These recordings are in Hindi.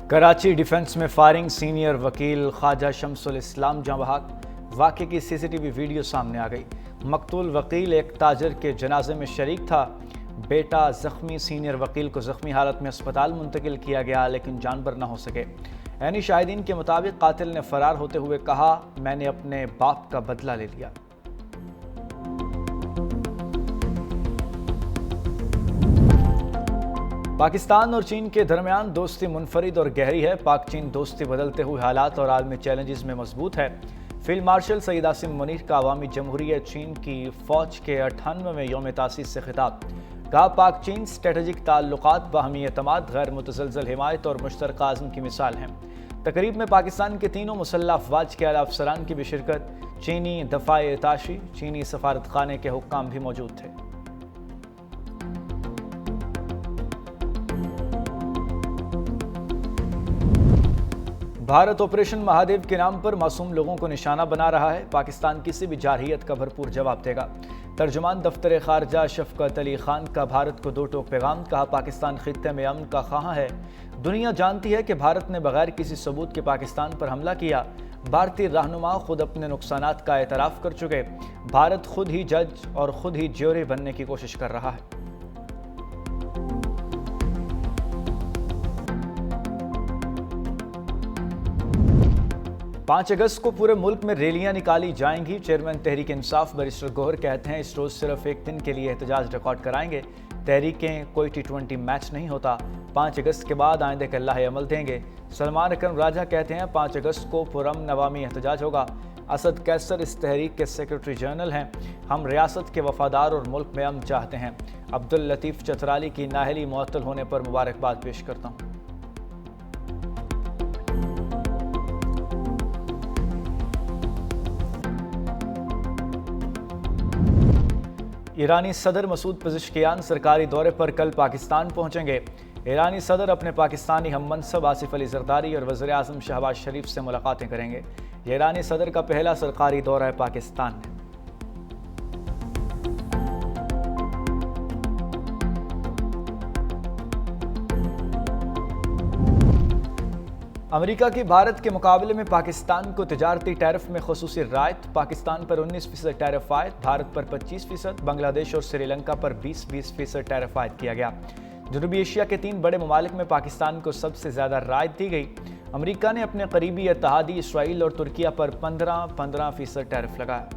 कराची डिफेंस में फायरिंग, सीनियर वकील ख्वाजा शमसुल इस्लाम जाँ बहक। वाक़े की सीसीटीवी वीडियो सामने आ गई। मकतूल वकील एक ताजर के जनाजे में शरीक था। बेटा जख्मी, सीनियर वकील को जख्मी हालत में अस्पताल मुंतकिल किया गया लेकिन जानबर न हो सके। यानी शाहिदीन के मुताबिक कातिल ने फरार होते हुए कहा, मैंने अपने बाप का बदला ले लिया। पाकिस्तान और चीन के दरमियान दोस्ती मुनफरिद और गहरी है। पाक चीन दोस्ती बदलते हुए हालात और आलमी चैलेंजेस में मजबूत है। फील्ड मार्शल सईद आसिम मुनीर का अवामी जमहूरियत चीन की फ़ौज के 98वें यौम तासीस से खिताब। कहा, पाक चीन स्ट्रेटजिक ताल्लुकात, बाहमी एतमाद, गैर मुतसलसल हिमायत और मुश्तरका आज़म की मिसाल हैं। तकरीब में पाकिस्तान के तीनों मुसल्लह अफवाज के आला अफसरान की भी शिरकत। चीनी दफ़ाए ताशी, चीनी सफारत खाने के हुक्काम भी मौजूद थे। भारत ऑपरेशन महादेव के नाम पर मासूम लोगों को निशाना बना रहा है। पाकिस्तान किसी भी जारहियत का भरपूर जवाब देगा। तर्जुमान दफ्तर खारजा शफकत अली खान का भारत को दो टोक पैगाम। कहा, पाकिस्तान खित्ते में अमन का ख़्वाह है। दुनिया जानती है कि भारत ने बगैर किसी सबूत के पाकिस्तान पर हमला किया। भारतीय रहनुमा खुद अपने नुकसानात का एतराफ़ कर चुके। भारत खुद ही जज और खुद ही ज्यूरी बनने की कोशिश कर रहा है। 5 अगस्त को पूरे मुल्क में रैलियां निकाली जाएंगी। चेयरमैन तहरीक इंसाफ बैरिस्टर गौहर कहते हैं, इस रोज़ सिर्फ एक दिन के लिए एहतजाज रिकॉर्ड कराएंगे। तहरीकें कोई T20 मैच नहीं होता। 5 अगस्त के बाद आइंदे का लाहे अमल देंगे। सलमान अकरम राजा कहते हैं, 5 अगस्त को पुरअमन अवामी एहतजाज होगा। असद कैसर इस तहरीक के सेक्रेटरी जनरल हैं। हम रियासत के वफादार और मुल्क में अमन चाहते हैं। अब्दुल लतीफ़ चतराली की नाअहली मुअत्तल होने पर मुबारकबाद पेश करता हूँ। ईरानी सदर मसूद पज़ेश्कियान सरकारी दौरे पर कल पाकिस्तान पहुंचेंगे। ईरानी सदर अपने पाकिस्तानी हममनसब आसिफ अली जरदारी और वज़ीर आज़म शहबाज शरीफ से मुलाकातें करेंगे। ये ईरानी सदर का पहला सरकारी दौरा है पाकिस्तान में। अमेरिका की भारत के मुकाबले में पाकिस्तान को तिजारती टैरिफ में खुसूसी रायत। पाकिस्तान पर 19% टैरिफ आयद, भारत पर 25%, बांग्लादेश और श्रीलंका पर 20% टैरिफ आयद किया गया। जनूबी एशिया के 3 बड़े ममालिक में पाकिस्तान को सबसे ज़्यादा रायत दी गई। अमेरिका ने अपने करीबी इत्तेहादी इसराइल और तुर्किया पर 15% टैरिफ लगाया।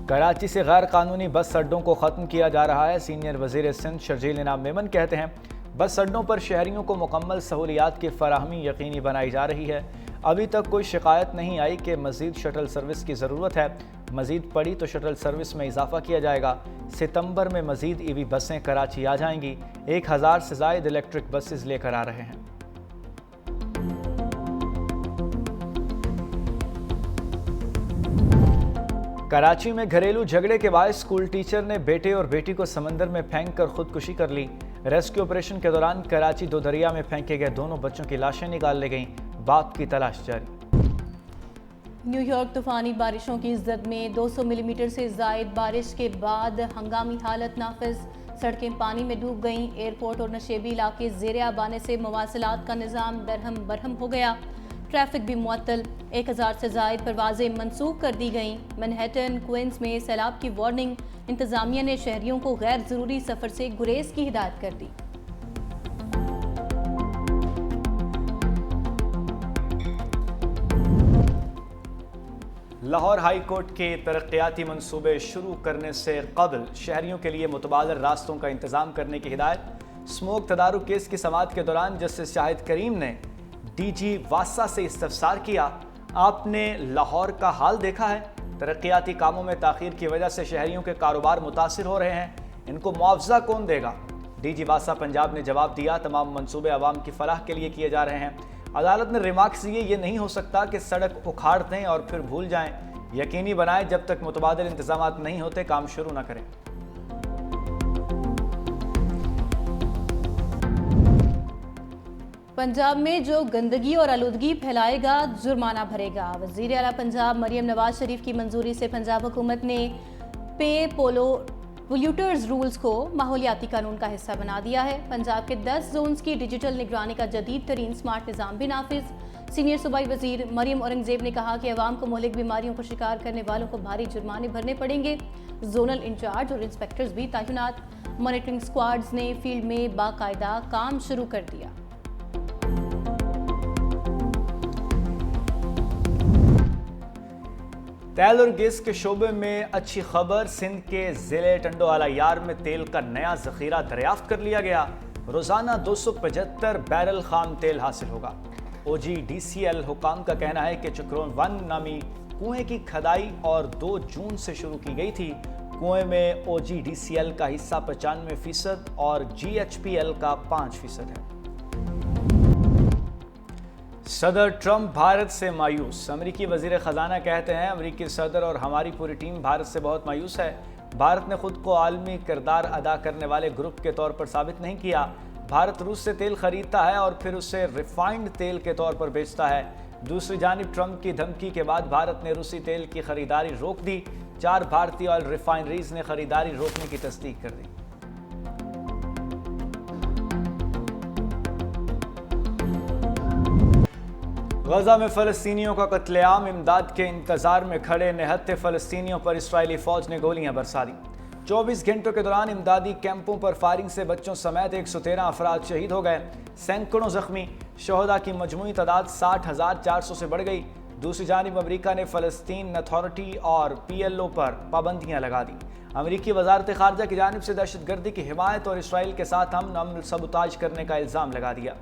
कराची से गैर कानूनी बस अड्डों को ख़त्म किया जा रहा है। सीनियर वज़ीर सिंध शर्जील इनाम मेमन कहते हैं, बस अड्डों पर शहरियों को मुकम्मल सहूलियात की फराहमी यकीनी बनाई जा रही है। अभी तक कोई शिकायत नहीं आई कि मज़ीद शटल सर्विस की ज़रूरत है। मज़ीद पड़ी तो शटल सर्विस में इजाफा किया जाएगा। सितंबर में मज़ीद EV बसें कराची आ जाएंगी। 1000 से ज़ायद इलेक्ट्रिक बसेस लेकर आ रहे हैं। कराची में घरेलू झगड़े के बाद स्कूल टीचर ने बेटे और बेटी को समंदर में फेंककर खुदकुशी कर ली। रेस्क्यू ऑपरेशन के दौरान कराची दो दरिया में फेंके गए दोनों बच्चों की लाशें निकाल ली गईं। बाप की तलाश जारी। न्यूयॉर्क तूफानी बारिशों की जद में 200 मिलीमीटर से ज़ायद बारिश के बाद हंगामी हालत नाफिज। सड़कें पानी में डूब गईं। एयरपोर्ट और नशेबी इलाके ज़ेरे आब आने से मवासलात का निज़ाम दरहम बरहम हो गया। ट्रैफिक भी मुअत्तल। 1000 से ज़ायद परवाज़ें मनसूख कर दी गईं। मैनहट्टन, क्वींस में सैलाब की वार्निंग। इंतज़ामिया ने शहरियों को गैर ज़रूरी सफ़र से गुरेज की हिदायत कर दी। लाहौर हाई कोर्ट के तरक्याती मनसूबे शुरू करने से कबल शहरियों के लिए मुतबादल रास्तों का इंतज़ाम करने की हिदायत। स्मोक तदारुक केस की समाअत के दौरान जस्टिस शाहिद करीम ने DG वासा से इस्तफसार किया, आपने लाहौर का हाल देखा है? तरक्याती कामों में ताख़ीर की वजह से शहरियों के कारोबार मुतासिर हो रहे हैं, इनको मुआवजा कौन देगा? DG वासा पंजाब ने जवाब दिया, तमाम मंसूबे आवाम की फलाह के लिए किए जा रहे हैं। अदालत ने रिमार्क्स दिए, ये नहीं हो सकता कि सड़क उखाड़ दें और फिर भूल जाएं। यकीनी बनाएं जब तक मुतबादिल इंतजामात नहीं होते काम शुरू न करें। पंजाब में जो गंदगी और आलूदगी फैलाएगा जुर्माना भरेगा। वज़ीर आला पंजाब मरियम नवाज शरीफ की मंजूरी से पंजाब हुकूमत ने पे पोलो पोल्यूटर्स रूल्स को माहौलियाती कानून का हिस्सा बना दिया है। पंजाब के 10 जोन्स की डिजिटल निगरानी का जदीद तरीन स्मार्ट निज़ाम भी नाफिज। सीनियर सूबाई वजीर मरियम औरंगजेब ने कहा कि अवाम को मुहलिक बीमारियों को शिकार करने वालों को भारी जुर्माने भरने पड़ेंगे। जोनल इंचार्ज और इंस्पेक्टर्स भी तैनात। मॉनिटरिंग स्क्वाड्स ने फील्ड में बाकायदा काम शुरू कर दिया। तेल और गैस के शोबे में अच्छी खबर, सिंध के जिले टंडोआला यार में तेल का नया जखीरा दरियाफ्त कर लिया गया। रोजाना 275 बैरल खाम तेल हासिल होगा। OGDCL हुकाम का कहना है कि चक्रोन 1 नामी कुएं की खदाई और 2 जून से शुरू की गई थी। कुएं में OGDCL का हिस्सा 95% और GHPL का 5% है। सदर ट्रंप भारत से मायूस। अमेरिकी वजीर खजाना कहते हैं, अमेरिकी सदर और हमारी पूरी टीम भारत से बहुत मायूस है। भारत ने खुद को आलमी किरदार अदा करने वाले ग्रुप के तौर पर साबित नहीं किया। भारत रूस से तेल खरीदता है और फिर उसे रिफाइंड तेल के तौर पर बेचता है। दूसरी जानिब ट्रंप की धमकी के बाद भारत ने रूसी तेल की खरीदारी रोक दी। 4 भारतीय ऑयल रिफाइनरीज ने खरीदारी रोकने की तस्दीक कर दी। गजा में फ़लस्तीनियों का कत्लेआम, इमदाद के इंतजार में खड़े निहत्थे फ़लस्तीनियों पर इस्राएली फ़ौज ने गोलियां बरसा दी। 24 घंटों के दौरान इमदादी कैंपों पर फायरिंग से बच्चों समेत 113 अफराद शहीद हो गए, सैकड़ों जख्मी। शोहदा की मजमूई तादाद 60,400 से बढ़ गई। दूसरी जानिब अमरीका ने फ़लस्तीन अथॉरिटी और PLO पर पाबंदियां लगा दी। अमरीकी वजारत ख़ारजा की जानिब से दहशतगर्दी की हिमायत और इसराइल के साथ अमन सबूताज करने का इल्ज़ाम लगा दिया।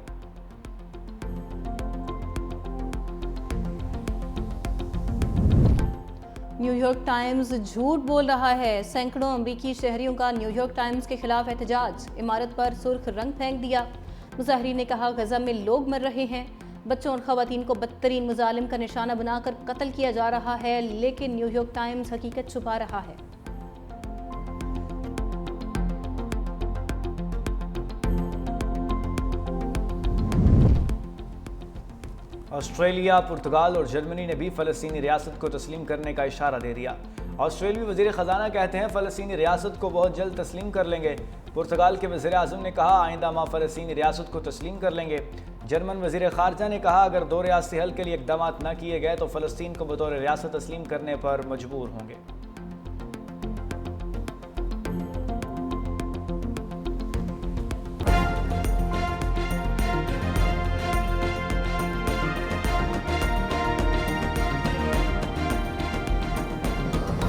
न्यूयॉर्क टाइम्स झूठ बोल रहा है। सैकड़ों अमरीकी शहरियों का न्यूयॉर्क टाइम्स के खिलाफ एहतजाज। इमारत पर सुर्ख रंग फेंक दिया। मुजाहिरीन ने कहा, गजा में लोग मर रहे हैं। बच्चों और खवातीन को बदतरीन मुजालिम का निशाना बनाकर कत्ल किया जा रहा है, लेकिन न्यूयॉर्क टाइम्स हकीकत छुपा रहा है। ऑस्ट्रेलिया, पुर्तगाल और जर्मनी ने भी फ़लस्तीनी रियासत को तस्लीम करने का इशारा दे दिया। ऑस्ट्रेलियाई वज़ीर ख़जाना कहते हैं, फ़लस्तीनी रियासत को बहुत जल्द तस्लीम कर लेंगे। पुर्तगाल के वज़ीर आज़म ने कहा, आइंदा माह फ़लस्तीनी रियासत को तस्लीम कर लेंगे। जर्मन वज़ीर ख़ारजा ने कहा, अगर 2 रियासती हल के लिए इक़दाम न किए गए तो फ़लस्तीन को बतौर रियासत तस्लीम करने पर मजबूर होंगे।